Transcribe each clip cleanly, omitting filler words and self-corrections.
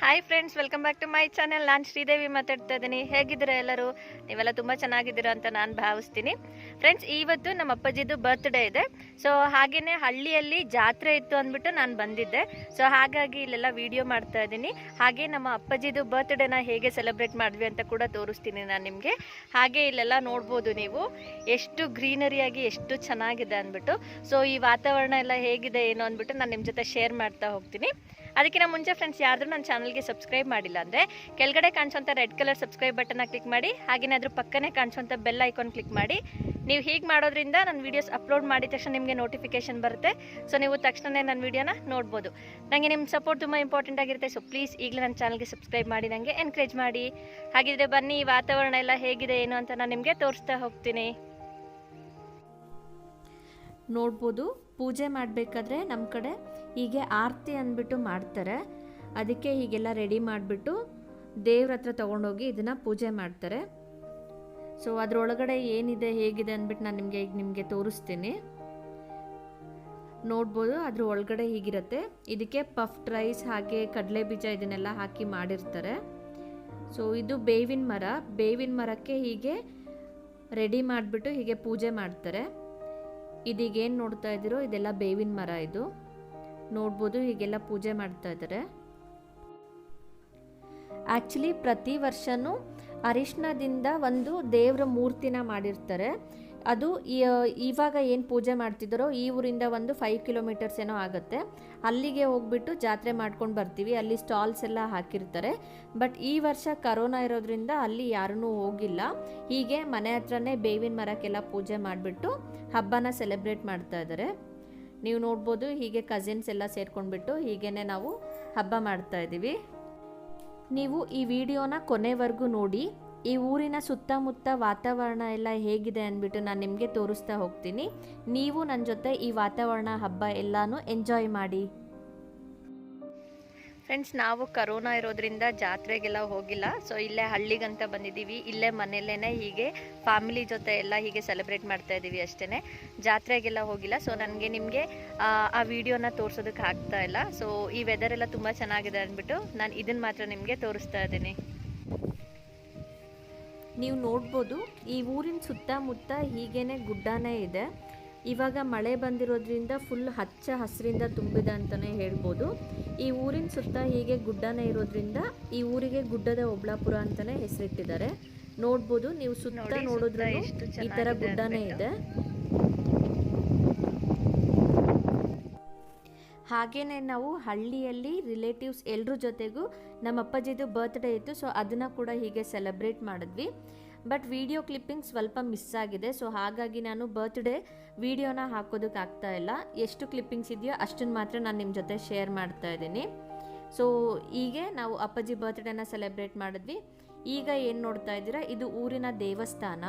Hi friends, welcome back to my channel. ನಾನು ಶ್ರೀದೇವಿ ಮಾತಾಡ್ತಾ ಇದ್ದೀನಿ. ಹೇಗಿದ್ದೀರಾ ಎಲ್ಲರೂ? ನೀವೆಲ್ಲ ತುಂಬ ಚೆನ್ನಾಗಿದ್ದೀರಾ ಅಂತ ನಾನು ಭಾವಿಸ್ತೀನಿ. ಫ್ರೆಂಡ್ಸ್, ಇವತ್ತು ನಮ್ಮ ಅಪ್ಪಾಜಿದು ಬರ್ತ್ಡೇ ಇದೆ. ಸೊ ಹಾಗೆಯೇ ಹಳ್ಳಿಯಲ್ಲಿ ಜಾತ್ರೆ ಇತ್ತು ಅಂದ್ಬಿಟ್ಟು ನಾನು ಬಂದಿದ್ದೆ. ಸೊ ಹಾಗಾಗಿ ಇಲ್ಲೆಲ್ಲ ವಿಡಿಯೋ ಮಾಡ್ತಾ ಇದ್ದೀನಿ. ಹಾಗೆ ನಮ್ಮ ಅಪ್ಪಾಜಿದು ಬರ್ತ್ಡೇನ ಹೇಗೆ ಸೆಲೆಬ್ರೇಟ್ ಮಾಡಿದ್ವಿ ಅಂತ ಕೂಡ ತೋರಿಸ್ತೀನಿ ನಾನು ನಿಮಗೆ. ಹಾಗೆ ಇಲ್ಲೆಲ್ಲ ನೋಡ್ಬೋದು ನೀವು ಎಷ್ಟು ಗ್ರೀನರಿಯಾಗಿ ಎಷ್ಟು ಚೆನ್ನಾಗಿದೆ ಅಂದ್ಬಿಟ್ಟು. ಸೊ ಈ ವಾತಾವರಣ ಎಲ್ಲ ಹೇಗಿದೆ ಏನು ಅಂದ್ಬಿಟ್ಟು ನಾನು ನಿಮ್ಮ ಜೊತೆ ಶೇರ್ ಮಾಡ್ತಾ ಹೋಗ್ತೀನಿ. ಅದಕ್ಕಿಂತ ಮುಂಚೆ ಫ್ರೆಂಡ್ಸ್, ಯಾರಾದರೂ ನನ್ನ ಚಾನಲ್ಗೆ ಸಬ್ಸ್ಕ್ರೈಬ್ ಮಾಡಿಲ್ಲ ಅಂದರೆ ಕೆಳಗಡೆ ಕಾಣಿಸೋಂಥ ರೆಡ್ ಕಲರ್ ಸಬ್ಸ್ಕ್ರೈಬ್ ಬಟನ್ನ ಕ್ಲಿಕ್ ಮಾಡಿ. ಹಾಗೆಯೇ ಅದ್ರ ಪಕ್ಕನೇ ಕಾಣಿಸೋಂಥ ಬೆಲ್ ಐಕಾನ್ ಕ್ಲಿಕ್ ಮಾಡಿ. ನೀವು ಹೀಗೆ ಮಾಡೋದ್ರಿಂದ ನನ್ನ ವೀಡಿಯೋಸ್ ಅಪ್ಲೋಡ್ ಮಾಡಿದ ತಕ್ಷಣ ನಿಮಗೆ ನೋಟಿಫಿಕೇಶನ್ ಬರುತ್ತೆ. ಸೊ ನೀವು ತಕ್ಷಣವೇ ನನ್ನ ವೀಡಿಯೋನ ನೋಡ್ಬೋದು. ನನಗೆ ನಿಮ್ಮ ಸಪೋರ್ಟ್ ತುಂಬ ಇಂಪಾರ್ಟೆಂಟ್ ಆಗಿರುತ್ತೆ. ಸೊ ಪ್ಲೀಸ್ ಈಗಲೇ ನನ್ನ ಚಾನಲ್ಗೆ ಸಬ್ಸ್ಕ್ರೈಬ್ ಮಾಡಿ ನನಗೆ ಎನ್ಕರೇಜ್ ಮಾಡಿ. ಹಾಗಿದ್ರೆ ಬನ್ನಿ, ಈ ವಾತಾವರಣ ಎಲ್ಲ ಹೇಗಿದೆ ಏನು ಅಂತ ನಾನು ನಿಮಗೆ ತೋರಿಸ್ತಾ ಹೋಗ್ತೀನಿ. ನೋಡ್ಬೋದು, ಪೂಜೆ ಮಾಡಬೇಕಾದ್ರೆ ನಮ್ಮ ಕಡೆ ಹೀಗೆ ಆರತಿ ಅಂದ್ಬಿಟ್ಟು ಮಾಡ್ತಾರೆ. ಅದಕ್ಕೆ ಹೀಗೆಲ್ಲ ರೆಡಿ ಮಾಡಿಬಿಟ್ಟು ದೇವ್ರ ಹತ್ರ ತೊಗೊಂಡೋಗಿ ಇದನ್ನು ಪೂಜೆ ಮಾಡ್ತಾರೆ. ಸೊ ಅದರೊಳಗಡೆ ಏನಿದೆ ಹೇಗಿದೆ ಅಂದ್ಬಿಟ್ಟು ನಾನು ನಿಮಗೆ ತೋರಿಸ್ತೀನಿ. ನೋಡ್ಬೋದು, ಅದ್ರ ಒಳಗಡೆ ಹೀಗಿರುತ್ತೆ. ಇದಕ್ಕೆ ಪಫ್ಡ್ ರೈಸ್ ಹಾಗೆ ಕಡಲೆ ಬೀಜ ಇದನ್ನೆಲ್ಲ ಹಾಕಿ ಮಾಡಿರ್ತಾರೆ. ಸೊ ಇದು ಬೇವಿನ ಮರಕ್ಕೆ ಹೀಗೆ ರೆಡಿ ಮಾಡಿಬಿಟ್ಟು ಹೀಗೆ ಪೂಜೆ ಮಾಡ್ತಾರೆ. ಇದೀಗೇನು ನೋಡ್ತಾ ಇದ್ದೀರೋ ಇದೆಲ್ಲ ಬೇವಿನ ಮರ. ಇದು ನೋಡ್ಬೋದು, ಹೀಗೆಲ್ಲ ಪೂಜೆ ಮಾಡ್ತಾ ಇದ್ದಾರೆ. ಆ್ಯಕ್ಚುಲಿ ಪ್ರತಿ ವರ್ಷವೂ ಅರಿಶಿಣದಿಂದ ಒಂದು ದೇವರ ಮೂರ್ತಿನ ಮಾಡಿರ್ತಾರೆ. ಅದು ಇವಾಗ ಏನು ಪೂಜೆ ಮಾಡ್ತಿದ್ದಾರೋ ಈ ಊರಿಂದ ಒಂದು 5 ಕಿಲೋಮೀಟರ್ಸ್ ಏನೋ ಆಗುತ್ತೆ. ಅಲ್ಲಿಗೆ ಹೋಗ್ಬಿಟ್ಟು ಜಾತ್ರೆ ಮಾಡ್ಕೊಂಡು ಬರ್ತೀವಿ. ಅಲ್ಲಿ ಸ್ಟಾಲ್ಸ್ ಎಲ್ಲ ಹಾಕಿರ್ತಾರೆ. ಬಟ್ ಈ ವರ್ಷ ಕರೋನಾ ಇರೋದ್ರಿಂದ ಅಲ್ಲಿ ಯಾರೂ ಹೋಗಿಲ್ಲ. ಹೀಗೆ ಮನೆ ಹತ್ರನೇ ಬೇವಿನ ಮರಕ್ಕೆಲ್ಲ ಪೂಜೆ ಮಾಡಿಬಿಟ್ಟು ಹಬ್ಬನ ಸೆಲೆಬ್ರೇಟ್ ಮಾಡ್ತಾ ಇದ್ದಾರೆ. ನೀವು ನೋಡ್ಬೋದು, ಹೀಗೆ ಕಸಿನ್ಸ್ ಎಲ್ಲ ಸೇರ್ಕೊಂಡ್ಬಿಟ್ಟು ಹೀಗೇ ನಾವು ಹಬ್ಬ ಮಾಡ್ತಾ ಇದ್ದೀವಿ. ನೀವು ಈ ವಿಡಿಯೋನ ಕೊನೆವರೆಗೂ ನೋಡಿ. ಈ ಊರಿನ ಸುತ್ತಮುತ್ತ ವಾತಾವರಣ ಎಲ್ಲ ಹೇಗಿದೆ ಅಂದ್ಬಿಟ್ಟು ನಾನು ನಿಮಗೆ ತೋರಿಸ್ತಾ ಹೋಗ್ತೀನಿ. ನೀವು ನನ್ನ ಜೊತೆ ಈ ವಾತಾವರಣ ಹಬ್ಬ ಎಲ್ಲನೂ ಎಂಜಾಯ್ ಮಾಡಿ. ಫ್ರೆಂಡ್ಸ್, ನಾವು ಕರೋನಾ ಇರೋದ್ರಿಂದ ಜಾತ್ರೆಗೆಲ್ಲ ಹೋಗಿಲ್ಲ. ಸೊ ಇಲ್ಲೇ ಹಳ್ಳಿಗಂತ ಬಂದಿದ್ದೀವಿ. ಇಲ್ಲೇ ಮನೆಯಲ್ಲೇ ಹೀಗೆ ಫ್ಯಾಮಿಲಿ ಜೊತೆ ಎಲ್ಲ ಹೀಗೆ ಸೆಲೆಬ್ರೇಟ್ ಮಾಡ್ತಾ ಇದ್ದೀವಿ ಅಷ್ಟೇ. ಜಾತ್ರೆಗೆಲ್ಲ ಹೋಗಿಲ್ಲ. ಸೊ ನನಗೆ ನಿಮಗೆ ಆ ವಿಡಿಯೋನ ತೋರಿಸೋದಕ್ಕೆ ಆಗ್ತಾ ಇಲ್ಲ. ಸೊ ಈ ವೆದರ್ ಎಲ್ಲ ತುಂಬ ಚೆನ್ನಾಗಿದೆ ಅಂದ್ಬಿಟ್ಟು ನಾನು ಇದನ್ನು ಮಾತ್ರ ನಿಮಗೆ ತೋರಿಸ್ತಾ ಇದ್ದೀನಿ. ನೀವು ನೋಡ್ಬೋದು, ಈ ಊರಿನ ಸುತ್ತಮುತ್ತ ಹೀಗೇನೆ ಗುಡ್ಡನೇ ಇದೆ. ಇವಾಗ ಮಳೆ ಬಂದಿರೋದ್ರಿಂದ ಫುಲ್ ಹಚ್ಚ ಹಸಿರಿಂದ ತುಂಬಿದೆ ಅಂತಲೇ ಹೇಳ್ಬೋದು. ಈ ಊರಿನ ಸುತ್ತ ಹೀಗೆ ಗುಡ್ಡನೇ ಇರೋದ್ರಿಂದ ಈ ಊರಿಗೆ ಗುಡ್ಡದ ಒಬ್ಳಾಪುರ ಅಂತಲೇ ಹೆಸರಿಟ್ಟಿದ್ದಾರೆ. ನೋಡ್ಬೋದು, ನೀವು ಸುತ್ತ ನೋಡಿದ್ರೆ ಈ ಥರ ಗುಡ್ಡನೇ ಇದೆ. ಹಾಗೆಯೇ ನಾವು ಹಳ್ಳಿಯಲ್ಲಿ ರಿಲೇಟಿವ್ಸ್ ಎಲ್ಲರ ಜೊತೆಗೂ ನಮ್ಮ ಅಪ್ಪಾಜಿದು ಬರ್ತ್ಡೇ ಇತ್ತು. ಸೊ ಅದನ್ನು ಕೂಡ ಹೀಗೆ ಸೆಲೆಬ್ರೇಟ್ ಮಾಡಿದ್ವಿ. ಬಟ್ ವಿಡಿಯೋ ಕ್ಲಿಪ್ಪಿಂಗ್ ಸ್ವಲ್ಪ ಮಿಸ್ ಆಗಿದೆ. ಸೊ ಹಾಗಾಗಿ ನಾನು ಬರ್ತ್ಡೇ ವಿಡಿಯೋನ ಹಾಕೋದಕ್ಕಾಗ್ತಾ ಇಲ್ಲ. ಎಷ್ಟು ಕ್ಲಿಪ್ಪಿಂಗ್ಸ್ ಇದೆಯೋ ಅಷ್ಟನ್ನು ಮಾತ್ರ ನಾನು ನಿಮ್ಮ ಜೊತೆ ಶೇರ್ ಮಾಡ್ತಾ ಇದ್ದೀನಿ. ಸೊ ಹೀಗೆ ನಾವು ಅಪ್ಪಾಜಿ ಬರ್ತ್ಡೇನ ಸೆಲೆಬ್ರೇಟ್ ಮಾಡಿದ್ವಿ. ಈಗ ಏನು ನೋಡ್ತಾ ಇದ್ದೀರಾ, ಇದು ಊರಿನ ದೇವಸ್ಥಾನ.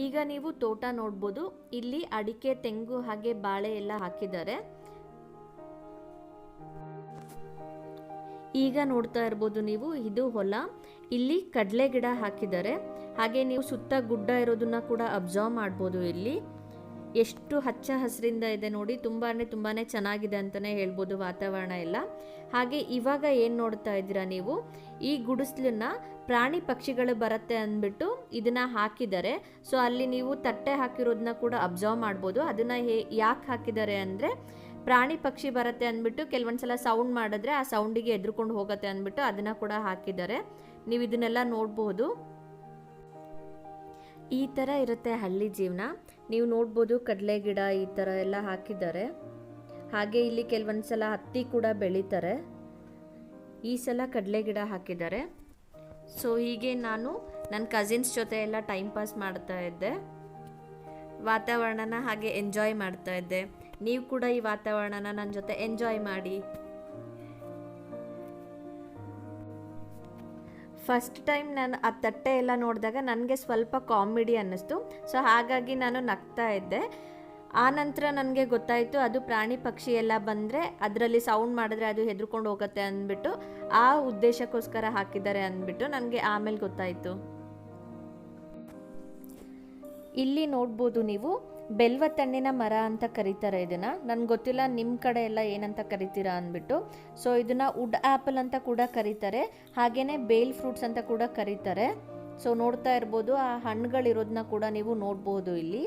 ಈಗ ನೀವು ತೋಟ ನೋಡ್ಬೋದು. ಇಲ್ಲಿ ಅಡಿಕೆ, ತೆಂಗು ಹಾಗೆ ಬಾಳೆ ಎಲ್ಲ ಹಾಕಿದ್ದಾರೆ. ಈಗ ನೋಡ್ತಾ ಇರ್ಬೋದು ನೀವು, ಇದು ಹೊಲ. ಇಲ್ಲಿ ಕಡಲೆ ಗಿಡ ಹಾಕಿದ್ದಾರೆ. ಹಾಗೆ ನೀವು ಸುತ್ತ ಗುಡ್ಡ ಇರೋದನ್ನ ಕೂಡ ಅಬ್ಸರ್ವ್ ಮಾಡ್ಬೋದು. ಇಲ್ಲಿ ಎಷ್ಟು ಹಚ್ಚ ಹಸಿರಿಂದ ಇದೆ ನೋಡಿ. ತುಂಬಾ ಚೆನ್ನಾಗಿದೆ ಅಂತಲೇ ಹೇಳ್ಬೋದು ವಾತಾವರಣ ಎಲ್ಲ. ಹಾಗೆ ಇವಾಗ ಏನು ನೋಡ್ತಾ ಇದ್ದೀರಾ ನೀವು, ಈ ಗುಡಿಸ್ಲನ್ನ ಪ್ರಾಣಿ ಪಕ್ಷಿಗಳು ಬರುತ್ತೆ ಅಂದ್ಬಿಟ್ಟು ಇದನ್ನ ಹಾಕಿದ್ದಾರೆ. ಸೊ ಅಲ್ಲಿ ನೀವು ತಟ್ಟೆ ಹಾಕಿರೋದನ್ನ ಕೂಡ ಅಬ್ಸರ್ವ್ ಮಾಡ್ಬೋದು. ಅದನ್ನ ಯಾಕೆ ಹಾಕಿದ್ದಾರೆ ಅಂದರೆ, ಪ್ರಾಣಿ ಪಕ್ಷಿ ಬರುತ್ತೆ ಅಂದ್ಬಿಟ್ಟು ಕೆಲವೊಂದ್ಸಲ ಸೌಂಡ್ ಮಾಡಿದ್ರೆ ಆ ಸೌಂಡಿಗೆ ಎದ್ರುಕೊಂಡು ಹೋಗುತ್ತೆ ಅಂದ್ಬಿಟ್ಟು ಅದನ್ನ ಕೂಡ ಹಾಕಿದ್ದಾರೆ. ನೀವು ಇದನ್ನೆಲ್ಲ ನೋಡ್ಬೋದು. ಈ ಥರ ಇರುತ್ತೆ ಹಳ್ಳಿ ಜೀವನ. ನೀವು ನೋಡ್ಬೋದು, ಕಡಲೆ ಗಿಡ ಈ ಥರ ಎಲ್ಲ ಹಾಕಿದ್ದಾರೆ. ಹಾಗೆ ಇಲ್ಲಿ ಕೆಲವೊಂದ್ಸಲ ಹತ್ತಿ ಕೂಡ ಬೆಳೀತಾರೆ. ಈ ಸಲ ಕಡಲೆ ಗಿಡ ಹಾಕಿದ್ದಾರೆ. ಸೊ ಹೀಗೆ ನಾನು ನನ್ನ ಕಸಿನ್ಸ್ ಜೊತೆ ಎಲ್ಲ ಟೈಮ್ ಪಾಸ್ ಮಾಡ್ತಾ ಇದ್ದೆ. ವಾತಾವರಣನ ಹಾಗೆ ಎಂಜಾಯ್ ಮಾಡ್ತಾ ಇದ್ದೆ. ನೀವು ಕೂಡ ಈ ವಾತಾವರಣನ ನನ್ನ ಜೊತೆ ಎಂಜಾಯ್ ಮಾಡಿ. ಫಸ್ಟ್ ಟೈಮ್ ನಾನು ಆ ತಟ್ಟೆ ಎಲ್ಲ ನೋಡಿದಾಗ ನನಗೆ ಸ್ವಲ್ಪ ಕಾಮಿಡಿ ಅನ್ನಿಸ್ತು. ಸೊ ಹಾಗಾಗಿ ನಾನು ನಗ್ತಾ ಇದ್ದೆ. ಆ ನಂತರ ನನಗೆ ಗೊತ್ತಾಯಿತು ಅದು ಪ್ರಾಣಿ ಪಕ್ಷಿ ಎಲ್ಲ ಬಂದರೆ ಅದರಲ್ಲಿ ಸೌಂಡ್ ಮಾಡಿದ್ರೆ ಅದು ಹೆದರ್ಕೊಂಡು ಹೋಗುತ್ತೆ ಅಂದ್ಬಿಟ್ಟು ಆ ಉದ್ದೇಶಕ್ಕೋಸ್ಕರ ಹಾಕಿದ್ದಾರೆ ಅಂದ್ಬಿಟ್ಟು ನನಗೆ ಆಮೇಲೆ ಗೊತ್ತಾಯಿತು. ಇಲ್ಲಿ ನೋಡ್ಬೋದು ನೀವು, ಬೆಲ್ವತ್ತಣ್ಣಿನ ಮರ ಅಂತ ಕರೀತಾರೆ ಇದನ್ನು. ನನಗೆ ಗೊತ್ತಿಲ್ಲ ನಿಮ್ಮ ಕಡೆ ಎಲ್ಲ ಏನಂತ ಕರಿತೀರಾ ಅಂದ್ಬಿಟ್ಟು. ಸೊ ಇದನ್ನು ವುಡ್ ಆ್ಯಪಲ್ ಅಂತ ಕೂಡ ಕರೀತಾರೆ, ಹಾಗೆಯೇ ಬೇಲ್ ಫ್ರೂಟ್ಸ್ ಅಂತ ಕೂಡ ಕರೀತಾರೆ. ಸೊ ನೋಡ್ತಾ ಇರ್ಬೋದು, ಆ ಹಣ್ಣುಗಳಿರೋದನ್ನ ಕೂಡ ನೀವು ನೋಡ್ಬೋದು ಇಲ್ಲಿ.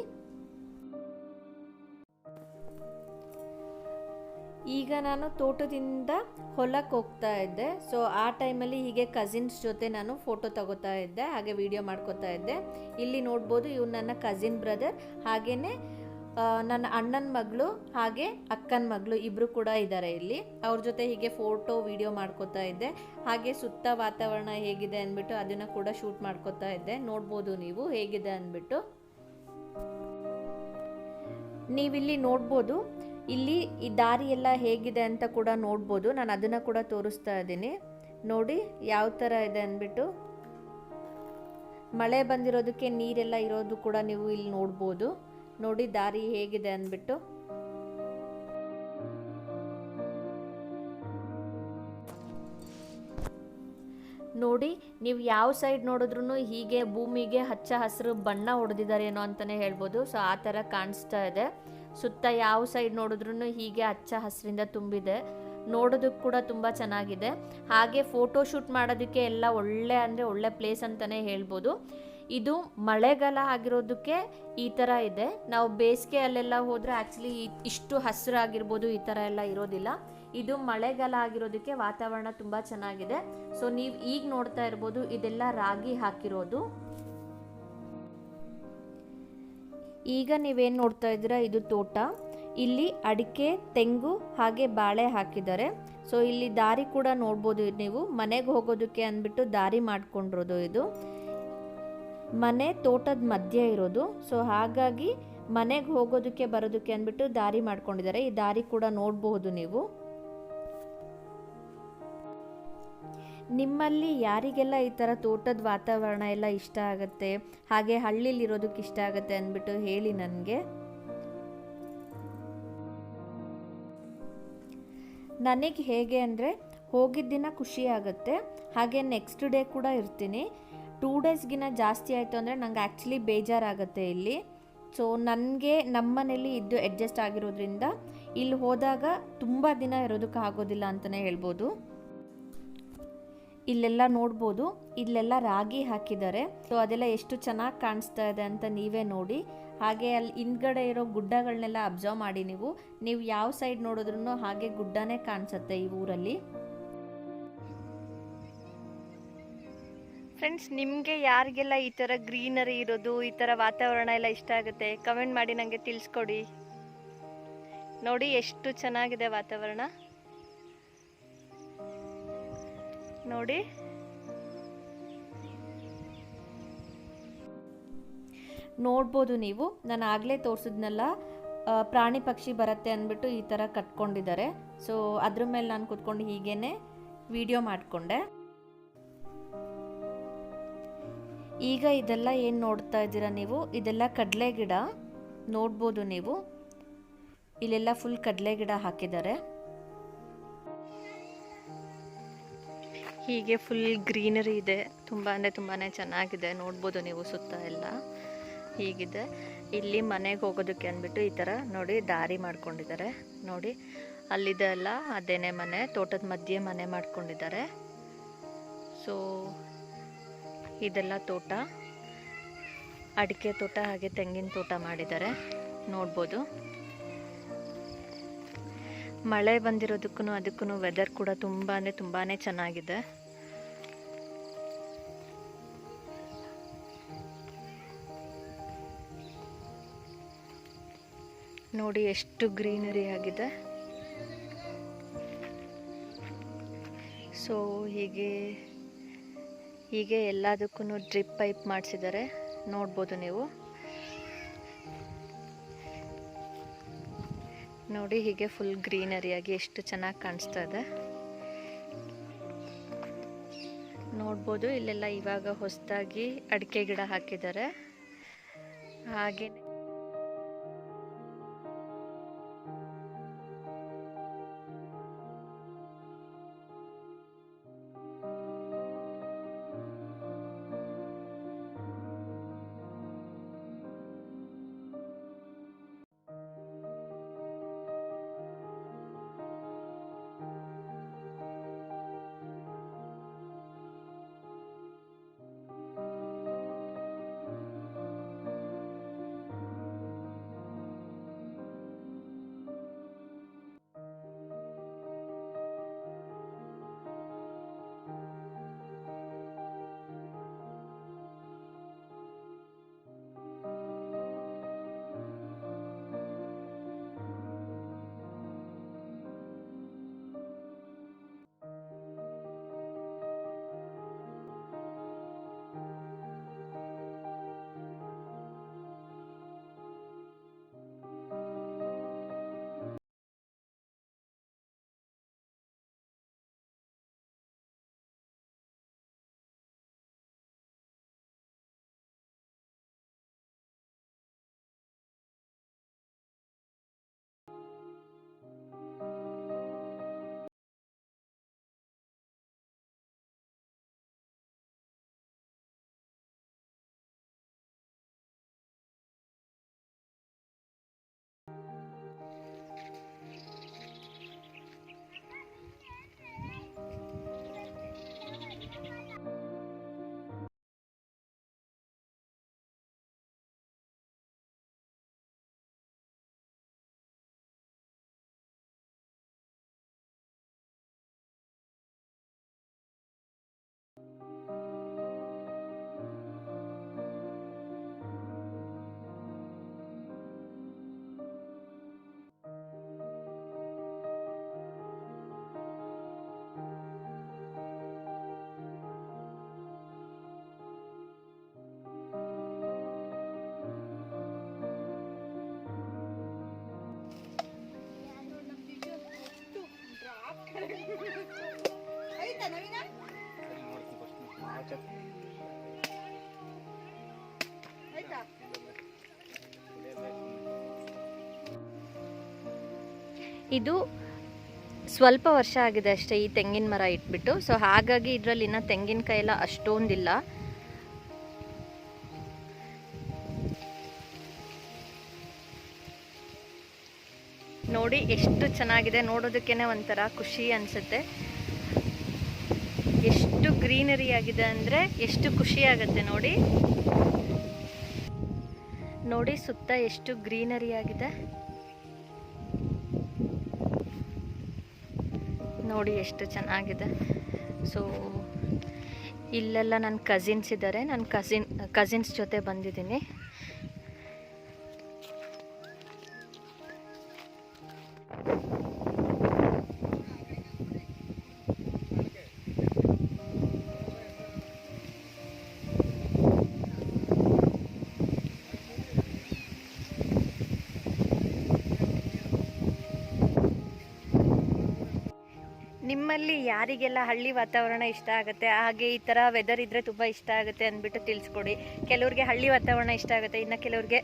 ಈಗ ನಾನು ತೋಟದಿಂದ ಹೊಲಕ್ಕೆ ಹೋಗ್ತಾ ಇದ್ದೆ. ಸೊ ಆ ಟೈಮಲ್ಲಿ ಹೀಗೆ ಕಸಿನ್ಸ್ ಜೊತೆ ನಾನು ಫೋಟೋ ತಗೋತಾ ಇದ್ದೆ, ಹಾಗೆ ವಿಡಿಯೋ ಮಾಡ್ಕೋತಾ ಇದ್ದೆ. ಇಲ್ಲಿ ನೋಡ್ಬೋದು, ಇವ್ರು ನನ್ನ ಕಸಿನ್ ಬ್ರದರ್, ಹಾಗೆಯೇ ನನ್ನ ಅಣ್ಣನ ಮಗಳು ಹಾಗೆ ಅಕ್ಕನ ಮಗಳು ಇಬ್ಬರು ಕೂಡ ಇದ್ದಾರೆ ಇಲ್ಲಿ. ಅವ್ರ ಜೊತೆ ಹೀಗೆ ಫೋಟೋ ವಿಡಿಯೋ ಮಾಡ್ಕೋತಾ ಇದ್ದೆ. ಹಾಗೆ ಸುತ್ತ ವಾತಾವರಣ ಹೇಗಿದೆ ಅಂದ್ಬಿಟ್ಟು ಅದನ್ನು ಕೂಡ ಶೂಟ್ ಮಾಡ್ಕೋತಾ ಇದ್ದೆ. ನೋಡ್ಬೋದು ನೀವು ಹೇಗಿದೆ ಅಂದ್ಬಿಟ್ಟು. ನೀವಿಲ್ಲಿ ನೋಡ್ಬೋದು, ಇಲ್ಲಿ ಈ ದಾರಿ ಎಲ್ಲ ಹೇಗಿದೆ ಅಂತ ಕೂಡ ನೋಡ್ಬೋದು. ನಾನು ಅದನ್ನು ಕೂಡ ತೋರಿಸ್ತಾ ಇದ್ದೀನಿ. ನೋಡಿ ಯಾವ ಥರ ಇದೆ ಅಂದ್ಬಿಟ್ಟು. ಮಳೆ ಬಂದಿರೋದಕ್ಕೆ ನೀರೆಲ್ಲ ಇರೋದು ಕೂಡ ನೀವು ಇಲ್ಲಿ ನೋಡ್ಬೋದು. ನೋಡಿ ದಾರಿ ಹೇಗಿದೆ ಅಂದ್ಬಿಟ್ಟು. ನೋಡಿ ನೀವು ಯಾವ ಸೈಡ್ ನೋಡಿದ್ರೂ ಹೀಗೆ ಭೂಮಿಗೆ ಹಚ್ಚ ಹಸಿರು ಬಣ್ಣ ಹೊಡೆದಿದ್ದಾರೇನೋ ಅಂತಲೇ ಹೇಳ್ಬೋದು. ಸೊ ಆ ಥರ ಕಾಣಿಸ್ತಾ ಇದೆ. ಸುತ್ತ ಯಾವ ಸೈಡ್ ನೋಡಿದ್ರೂ ಹೀಗೆ ಹಚ್ಚ ಹಸಿರಿಂದ ತುಂಬಿದೆ. ನೋಡೋದಕ್ಕೆ ಕೂಡ ತುಂಬ ಚೆನ್ನಾಗಿದೆ. ಹಾಗೆ ಫೋಟೋ ಶೂಟ್ ಮಾಡೋದಕ್ಕೆ ಎಲ್ಲ ಒಳ್ಳೆ ಪ್ಲೇಸ್ ಅಂತಲೇ ಹೇಳ್ಬೋದು. ಇದು ಮಳೆಗಾಲ ಆಗಿರೋದಕ್ಕೆ ಈ ಥರ ಇದೆ. ನಾವು ಬೇಸಿಗೆ ಅಲ್ಲೆಲ್ಲ ಹೋದರೆ ಆ್ಯಕ್ಚುಲಿ ಇಷ್ಟು ಹಸಿರಾಗಿರ್ಬೋದು, ಈ ಥರ ಎಲ್ಲ ಇರೋದಿಲ್ಲ. ಇದು ಮಳೆಗಾಲ ಆಗಿರೋದಕ್ಕೆ ವಾತಾವರಣ ತುಂಬ ಚೆನ್ನಾಗಿದೆ. ಸೊ ನೀವು ಈಗ ನೋಡ್ತಾ ಇರ್ಬೋದು, ಇದೆಲ್ಲ ರಾಗಿ ಹಾಕಿರೋದು. ಈಗ ನೀವೇನು ನೋಡ್ತಾ ಇದ್ದೀರಾ, ಇದು ತೋಟ. ಇಲ್ಲಿ ಅಡಿಕೆ, ತೆಂಗು ಹಾಗೆ ಬಾಳೆ ಹಾಕಿದ್ದಾರೆ. ಸೊ ಇಲ್ಲಿ ದಾರಿ ಕೂಡ ನೋಡ್ಬೋದು ನೀವು. ಮನೆಗೆ ಹೋಗೋದಕ್ಕೆ ಅಂದ್ಬಿಟ್ಟು ದಾರಿ ಮಾಡ್ಕೊಂಡಿರೋದು ಇದು. ಮನೆ ತೋಟದ ಮಧ್ಯೆ ಇರೋದು. ಸೊ ಹಾಗಾಗಿ ಮನೆಗೆ ಹೋಗೋದಕ್ಕೆ ಬರೋದಕ್ಕೆ ಅಂದ್ಬಿಟ್ಟು ದಾರಿ ಮಾಡ್ಕೊಂಡಿದ್ದಾರೆ. ಈ ದಾರಿ ಕೂಡ ನೋಡಬಹುದು ನೀವು. ನಿಮ್ಮಲ್ಲಿ ಯಾರಿಗೆಲ್ಲ ಈ ಥರ ತೋಟದ ವಾತಾವರಣ ಎಲ್ಲ ಇಷ್ಟ ಆಗುತ್ತೆ, ಹಾಗೆ ಹಳ್ಳಿಲಿ ಇರೋದಕ್ಕೆ ಇಷ್ಟ ಆಗುತ್ತೆ ಅಂದ್ಬಿಟ್ಟು ಹೇಳಿ ನನಗೆ. ನನಗೆ ಹೇಗೆ ಅಂದರೆ ಹೋಗಿದ್ದ ದಿನ ಖುಷಿ ಆಗುತ್ತೆ, ಹಾಗೆ ನೆಕ್ಸ್ಟ್ ಡೇ ಕೂಡ ಇರ್ತೀನಿ. 2 ಡೇಸ್ಗಿನ ಜಾಸ್ತಿ ಆಯಿತು ಅಂದರೆ ನಂಗೆ ಆ್ಯಕ್ಚುಲಿ ಬೇಜಾರಾಗುತ್ತೆ ಇಲ್ಲಿ. ಸೊ ನನಗೆ ನಮ್ಮನೇಲಿ ಇದ್ದು ಅಡ್ಜಸ್ಟ್ ಆಗಿರೋದ್ರಿಂದ ಇಲ್ಲಿ ಹೋದಾಗ ತುಂಬ ದಿನ ಇರೋದಕ್ಕೆ ಆಗೋದಿಲ್ಲ ಅಂತಲೇ ಹೇಳ್ಬೋದು. ಇಲ್ಲೆಲ್ಲ ನೋಡ್ಬೋದು, ಇಲ್ಲೆಲ್ಲ ರಾಗಿ ಹಾಕಿದ್ದಾರೆ. ಸೊ ಅದೆಲ್ಲ ಎಷ್ಟು ಚೆನ್ನಾಗಿ ಕಾಣಿಸ್ತಾ ಇದೆ ಅಂತ ನೀವೇ ನೋಡಿ. ಹಾಗೆ ಅಲ್ಲಿ ಹಿಂದ್ಗಡೆ ಇರೋ ಗುಡ್ಡಗಳನ್ನೆಲ್ಲ ಅಬ್ಸರ್ವ್ ಮಾಡಿ ನೀವು ಯಾವ ಸೈಡ್ ನೋಡಿದ್ರೂ ಹಾಗೆ ಗುಡ್ಡನೇ ಕಾಣಿಸುತ್ತೆ ಈ ಊರಲ್ಲಿ. ಫ್ರೆಂಡ್ಸ್, ನಿಮಗೆ ಯಾರಿಗೆಲ್ಲ ಈ ಥರ ಗ್ರೀನರಿ ಇರೋದು, ಈ ಥರ ವಾತಾವರಣ ಎಲ್ಲ ಇಷ್ಟ ಆಗುತ್ತೆ ಕಮೆಂಟ್ ಮಾಡಿ ನನಗೆ ತಿಳಿಸ್ಕೊಡಿ. ನೋಡಿ ಎಷ್ಟು ಚೆನ್ನಾಗಿದೆ ವಾತಾವರಣ. ನೋಡಿ ನೋಡ್ಬೋದು ನೀವು. ನಾನು ಆಗಲೇ ತೋರಿಸಿದ್ನಲ್ಲ, ಪ್ರಾಣಿ ಪಕ್ಷಿ ಬರುತ್ತೆ ಅಂದ್ಬಿಟ್ಟು ಈ ಥರ ಕಟ್ಕೊಂಡಿದ್ದಾರೆ. ಸೊ ಅದ್ರ ಮೇಲೆ ನಾನು ಕೂತ್ಕೊಂಡು ಹೀಗೇನೆ ವಿಡಿಯೋ ಮಾಡಿಕೊಂಡೆ. ಈಗ ಇದೆಲ್ಲ ಏನು ನೋಡ್ತಾ ಇದ್ದೀರಾ ನೀವು, ಇದೆಲ್ಲ ಕಡಲೆ ಗಿಡ ನೋಡ್ಬೋದು ನೀವು. ಇಲ್ಲೆಲ್ಲ ಫುಲ್ ಕಡಲೆ ಗಿಡ ಹಾಕಿದ್ದಾರೆ. ಹೀಗೆ ಫುಲ್ ಗ್ರೀನರಿ ಇದೆ. ತುಂಬಾ ಚೆನ್ನಾಗಿದೆ. ನೋಡ್ಬೋದು ನೀವು ಸುತ್ತ ಎಲ್ಲ ಹೀಗಿದೆ. ಇಲ್ಲಿ ಮನೆಗೆ ಹೋಗೋದಕ್ಕೆ ಅಂದ್ಬಿಟ್ಟು ಈ ಥರ ನೋಡಿ ದಾರಿ ಮಾಡ್ಕೊಂಡಿದ್ದಾರೆ. ನೋಡಿ ಅಲ್ಲಿದೆ ಅಲ್ಲ, ಅದೇನೇ ಮನೆ, ತೋಟದ ಮಧ್ಯೆ ಮನೆ ಮಾಡ್ಕೊಂಡಿದ್ದಾರೆ. ಸೊ ಇದೆಲ್ಲ ತೋಟ, ಅಡಿಕೆ ತೋಟ ಹಾಗೆ ತೆಂಗಿನ ತೋಟ ಮಾಡಿದ್ದಾರೆ. ನೋಡ್ಬೋದು ಮಳೆ ಬಂದಿರೋದಕ್ಕೂ ಅದಕ್ಕೂ ವೆದರ್ ಕೂಡ ತುಂಬಾ ಚೆನ್ನಾಗಿದೆ. ನೋಡಿ ಎಷ್ಟು ಗ್ರೀನರಿ ಆಗಿದೆ. ಸೊ ಹೀಗೆ ಎಲ್ಲದಕ್ಕೂ ಡ್ರಿಪ್ ಪೈಪ್ ಮಾಡಿಸಿದ್ದಾರೆ. ನೋಡ್ಬೋದು ನೀವು. ನೋಡಿ ಹೀಗೆ ಫುಲ್ ಗ್ರೀನರಿಯಾಗಿ ಎಷ್ಟು ಚೆನ್ನಾಗಿ ಕಾಣಿಸ್ತಾ ಇದೆ. ನೋಡ್ಬೋದು ಇಲ್ಲೆಲ್ಲ ಇವಾಗ ಹೊಸದಾಗಿ ಅಡಿಕೆ ಗಿಡ ಹಾಕಿದ್ದಾರೆ. ಹಾಗೆ ಇದು ಸ್ವಲ್ಪ ವರ್ಷ ಆಗಿದೆ ಅಷ್ಟೇ ಈ ತೆಂಗಿನ ಮರ ಇಟ್ಬಿಟ್ಟು. ಸೊ ಹಾಗಾಗಿ ಇದರಲ್ಲಿ ಇನ್ನೂ ತೆಂಗಿನಕಾಯಿ ಎಲ್ಲ ಅಷ್ಟೊಂದಿಲ್ಲ. ನೋಡಿ ಎಷ್ಟು ಚೆನ್ನಾಗಿದೆ, ನೋಡೋದಕ್ಕೇನೆ ಒಂಥರ ಖುಷಿ ಅನಿಸುತ್ತೆ. ಎಷ್ಟು ಗ್ರೀನರಿ ಆಗಿದೆ ಅಂದರೆ ಎಷ್ಟು ಖುಷಿ ಆಗುತ್ತೆ ನೋಡಿ. ನೋಡಿ ಸುತ್ತ ಎಷ್ಟು ಗ್ರೀನರಿ ಆಗಿದೆ ನೋಡಿ, ಎಷ್ಟು ಚೆನ್ನಾಗಿದೆ. ಸೊ ಇಲ್ಲೆಲ್ಲ ನನ್ನ ಕಸಿನ್ಸ್ ಇದ್ದಾರೆ, ನನ್ನ ಕಸಿನ್ಸ್ ಜೊತೆ ಬಂದಿದ್ದೀನಿ. ನಿಮ್ಮಲ್ಲಿ ಯಾರಿಗೆಲ್ಲ ಹಳ್ಳಿ ವಾತಾವರಣ ಇಷ್ಟ ಆಗುತ್ತೆ, ಹಾಗೆ ಈ ಥರ ವೆದರ್ ಇದ್ದರೆ ತುಂಬ ಇಷ್ಟ ಆಗುತ್ತೆ ಅಂದ್ಬಿಟ್ಟು ತಿಳಿಸ್ಕೊಡಿ. ಕೆಲವ್ರಿಗೆ ಹಳ್ಳಿ ವಾತಾವರಣ ಇಷ್ಟ ಆಗುತ್ತೆ, ಇನ್ನು ಕೆಲವ್ರಿಗೆ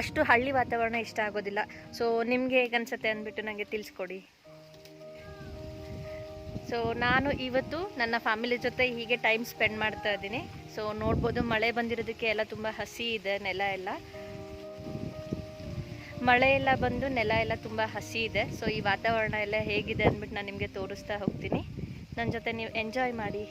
ಅಷ್ಟು ಹಳ್ಳಿ ವಾತಾವರಣ ಇಷ್ಟ ಆಗೋದಿಲ್ಲ. ಸೊ ನಿಮಗೆ ಹೇಗನ್ಸುತ್ತೆ ಅಂದ್ಬಿಟ್ಟು ನನಗೆ ತಿಳಿಸ್ಕೊಡಿ. ಸೊ ನಾನು ಇವತ್ತು ನನ್ನ ಫ್ಯಾಮಿಲಿ ಜೊತೆ ಹೀಗೆ ಟೈಮ್ ಸ್ಪೆಂಡ್ ಮಾಡ್ತಾ ಇದ್ದೀನಿ. ಸೊ ನೋಡ್ಬೋದು ಮಳೆ ಬಂದಿರೋದಕ್ಕೆ ಎಲ್ಲ ತುಂಬ ಹಸಿ ಇದೆ, ನೆಲ ಎಲ್ಲ ಮಳೆ ಎಲ್ಲ ಬಂದು ನೆಲ ಎಲ್ಲ ತುಂಬ ಹಸಿ ಇದೆ. ಸೊ ಈ ವಾತಾವರಣ ಎಲ್ಲ ಹೇಗಿದೆ ಅಂದ್ಬಿಟ್ಟು ನಾನು ನಿಮಗೆ ತೋರಿಸ್ತಾ ಹೋಗ್ತೀನಿ. ನನ್ನ ಜೊತೆ ನೀವು ಎಂಜಾಯ್ ಮಾಡಿ.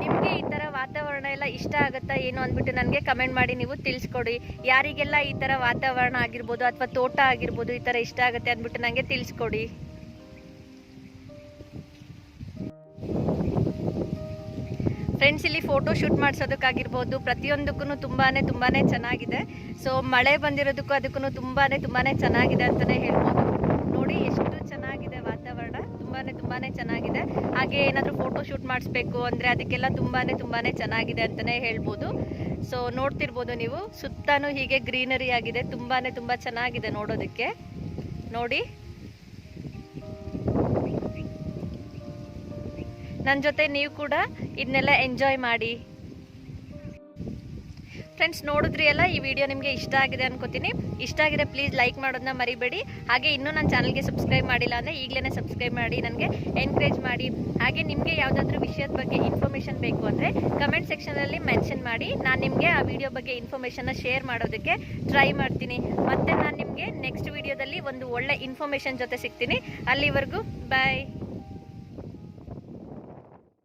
ನಿಮಗೆ ಈ ಥರ ವಾತಾವರಣ ಎಲ್ಲ ಇಷ್ಟ ಆಗುತ್ತಾ ಏನು ಅಂದ್ಬಿಟ್ಟು ನನಗೆ ಕಮೆಂಟ್ ಮಾಡಿ ನೀವು ತಿಳಿಸ್ಕೊಡಿ. ಯಾರಿಗೆಲ್ಲ ಈ ಥರ ವಾತಾವರಣ ಆಗಿರ್ಬೋದು ಅಥವಾ ತೋಟ ಆಗಿರ್ಬೋದು ಈ ಥರ ಇಷ್ಟ ಆಗುತ್ತೆ ಅಂದ್ಬಿಟ್ಟು ನನಗೆ ತಿಳಿಸ್ಕೊಡಿ. ಫ್ರೆಂಡ್ಸ್, ಇಲ್ಲಿ ಫೋಟೋ ಶೂಟ್ ಮಾಡಿಸೋದಕ್ಕಾಗಿರ್ಬೋದು ಪ್ರತಿಯೊಂದಕ್ಕೂ ತುಂಬಾ ಚೆನ್ನಾಗಿದೆ. ಸೊ ಮಳೆ ಬಂದಿರೋದಕ್ಕೂ ಅದಕ್ಕೂ ತುಂಬಾ ಚೆನ್ನಾಗಿದೆ ಅಂತಲೇ ಹೇಳ್ಬೋದು. ನೋಡಿ ಎಷ್ಟು ಚೆನ್ನಾಗಿದೆ ವಾತಾವರಣ, ತುಂಬಾ ಚೆನ್ನಾಗಿದೆ. ಹಾಗೆ ಏನಾದರೂ ಫೋಟೋ ಶೂಟ್ ಮಾಡಿಸ್ಬೇಕು ಅಂದರೆ ಅದಕ್ಕೆಲ್ಲ ತುಂಬಾ ಚೆನ್ನಾಗಿದೆ ಅಂತಲೇ ಹೇಳ್ಬೋದು. ಸೊ ನೋಡ್ತಿರ್ಬೋದು ನೀವು, ಸುತ್ತಾನು ಹೀಗೆ ಗ್ರೀನರಿ ಆಗಿದೆ, ತುಂಬ ಚೆನ್ನಾಗಿದೆ ನೋಡೋದಕ್ಕೆ. ನೋಡಿ, ನನ್ನ ಜೊತೆ ನೀವು ಕೂಡ ಇದನ್ನೆಲ್ಲ ಎಂಜಾಯ್ ಮಾಡಿ. ಫ್ರೆಂಡ್ಸ್, ನೋಡಿದ್ರಿ ಅಲ್ಲ, ಈ ವಿಡಿಯೋ ನಿಮಗೆ ಇಷ್ಟ ಆಗಿದೆ ಅನ್ಕೋತೀನಿ. ಇಷ್ಟ ಆಗಿದೆ ಪ್ಲೀಸ್ ಲೈಕ್ ಮಾಡೋದನ್ನ ಮರಿಬೇಡಿ. ಹಾಗೆ ಇನ್ನೂ ನನ್ನ ಚಾನಲ್ಗೆ ಸಬ್ಸ್ಕ್ರೈಬ್ ಮಾಡಿಲ್ಲ ಅಂದರೆ ಈಗಲೇ ಸಬ್ಸ್ಕ್ರೈಬ್ ಮಾಡಿ, ನನಗೆ ಎನ್ಕರೇಜ್ ಮಾಡಿ. ಹಾಗೆ ನಿಮಗೆ ಯಾವುದಾದ್ರೂ ವಿಷಯದ ಬಗ್ಗೆ ಇನ್ಫಾರ್ಮೇಷನ್ ಬೇಕು ಅಂದರೆ ಕಮೆಂಟ್ ಸೆಕ್ಷನಲ್ಲಿ ಮೆನ್ಷನ್ ಮಾಡಿ. ನಾನು ನಿಮಗೆ ಆ ವಿಡಿಯೋ ಬಗ್ಗೆ ಇನ್ಫಾರ್ಮೇಷನ್ನ ಶೇರ್ ಮಾಡೋದಕ್ಕೆ ಟ್ರೈ ಮಾಡ್ತೀನಿ. ಮತ್ತು ನಾನು ನಿಮಗೆ ನೆಕ್ಸ್ಟ್ ವಿಡಿಯೋದಲ್ಲಿ ಒಂದು ಒಳ್ಳೆ ಇನ್ಫಾರ್ಮೇಷನ್ ಜೊತೆ ಸಿಗ್ತೀನಿ. ಅಲ್ಲಿವರೆಗೂ ಬಾಯ್.